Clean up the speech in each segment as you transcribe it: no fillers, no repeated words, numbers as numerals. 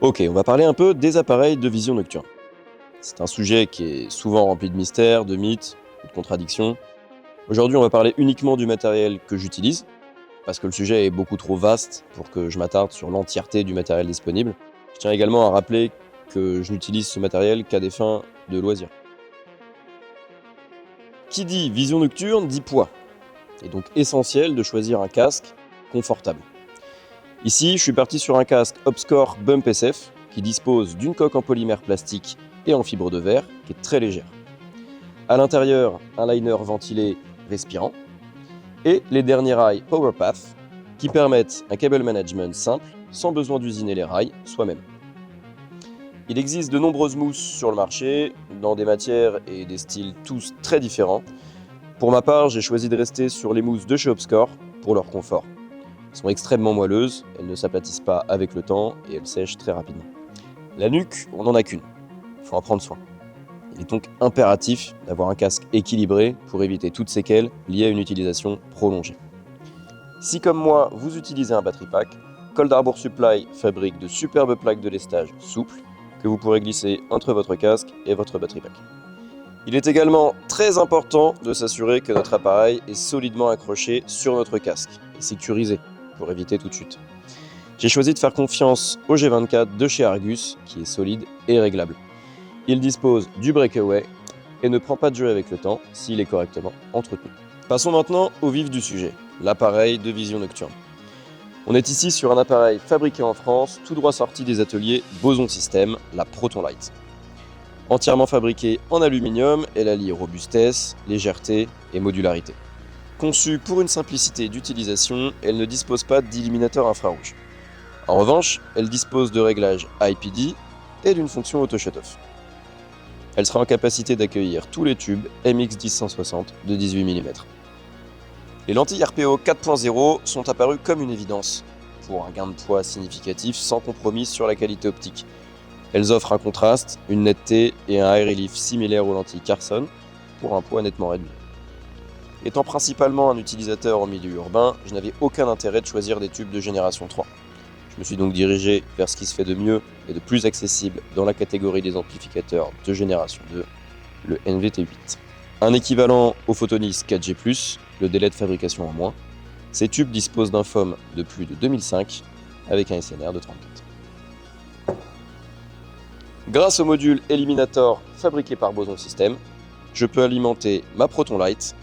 Ok, on va parler un peu des appareils de vision nocturne. C'est un sujet qui est souvent rempli de mystères, de mythes, de contradictions. Aujourd'hui, on va parler uniquement du matériel que j'utilise, parce que le sujet est beaucoup trop vaste pour que je m'attarde sur l'entièreté du matériel disponible. Je tiens également à rappeler que je n'utilise ce matériel qu'à des fins de loisirs. Qui dit vision nocturne dit poids. Il est donc essentiel de choisir un casque confortable. Ici, je suis parti sur un casque Obscore Bump SF qui dispose d'une coque en polymère plastique et en fibre de verre qui est très légère. À l'intérieur, un liner ventilé respirant et les derniers rails PowerPath qui permettent un cable management simple sans besoin d'usiner les rails soi-même. Il existe de nombreuses mousses sur le marché, dans des matières et des styles tous très différents. Pour ma part, j'ai choisi de rester sur les mousses de chez Obscore pour leur confort. Elles sont extrêmement moelleuses, elles ne s'aplatissent pas avec le temps et elles sèchent très rapidement. La nuque, on n'en a qu'une, il faut en prendre soin. Il est donc impératif d'avoir un casque équilibré pour éviter toute séquelle liée à une utilisation prolongée. Si comme moi, vous utilisez un battery pack, Cold Harbor Supply fabrique de superbes plaques de lestage souples que vous pourrez glisser entre votre casque et votre battery pack. Il est également très important de s'assurer que notre appareil est solidement accroché sur notre casque et sécurisé pour éviter toute chute. J'ai choisi de faire confiance au G24 de chez Argus qui est solide et réglable. Il dispose du breakaway et ne prend pas de jeu avec le temps s'il est correctement entretenu. Passons maintenant au vif du sujet, l'appareil de vision nocturne. On est ici sur un appareil fabriqué en France, tout droit sorti des ateliers Boson System, la Proton Light. Entièrement fabriquée en aluminium, elle allie robustesse, légèreté et modularité. Conçue pour une simplicité d'utilisation, elle ne dispose pas d'illuminateur infrarouge. En revanche, elle dispose de réglages IPD et d'une fonction auto shut-off. Elle sera en capacité d'accueillir tous les tubes MX10-160 de 18 mm. Les lentilles RPO 4.0 sont apparues comme une évidence, pour un gain de poids significatif sans compromis sur la qualité optique. Elles offrent un contraste, une netteté et un high relief similaires aux lentilles Carson, pour un poids nettement réduit. Étant principalement un utilisateur en milieu urbain, je n'avais aucun intérêt de choisir des tubes de génération 3. Je me suis donc dirigé vers ce qui se fait de mieux et de plus accessible dans la catégorie des amplificateurs de génération 2, le NVT8. Un équivalent au Photonis 4G+, le délai de fabrication en moins, ces tubes disposent d'un FOM de plus de 2005 avec un SNR de 34. Grâce au module Eliminator fabriqué par Boson System, je peux alimenter ma Proton Light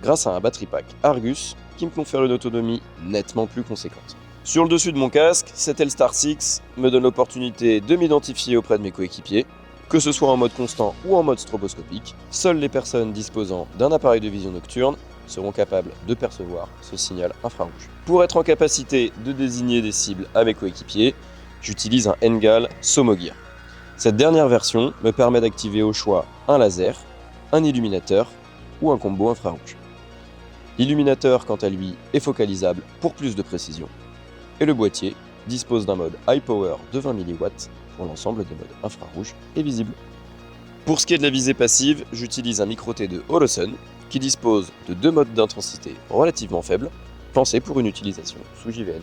grâce à un battery pack Argus qui me confère une autonomie nettement plus conséquente. Sur le dessus de mon casque, cet Telstar 6 me donne l'opportunité de m'identifier auprès de mes coéquipiers, que ce soit en mode constant ou en mode stroboscopique. Seules les personnes disposant d'un appareil de vision nocturne seront capables de percevoir ce signal infrarouge. Pour être en capacité de désigner des cibles à mes coéquipiers, j'utilise un NGAL Somogear. Cette dernière version me permet d'activer au choix un laser, un illuminateur ou un combo infrarouge. L'illuminateur, quant à lui, est focalisable pour plus de précision. Et le boîtier dispose d'un mode High Power de 20 mW pour l'ensemble des modes infrarouges et visibles. Pour ce qui est de la visée passive, j'utilise un micro T2 Holosun qui dispose de deux modes d'intensité relativement faibles, pensés pour une utilisation sous JVL.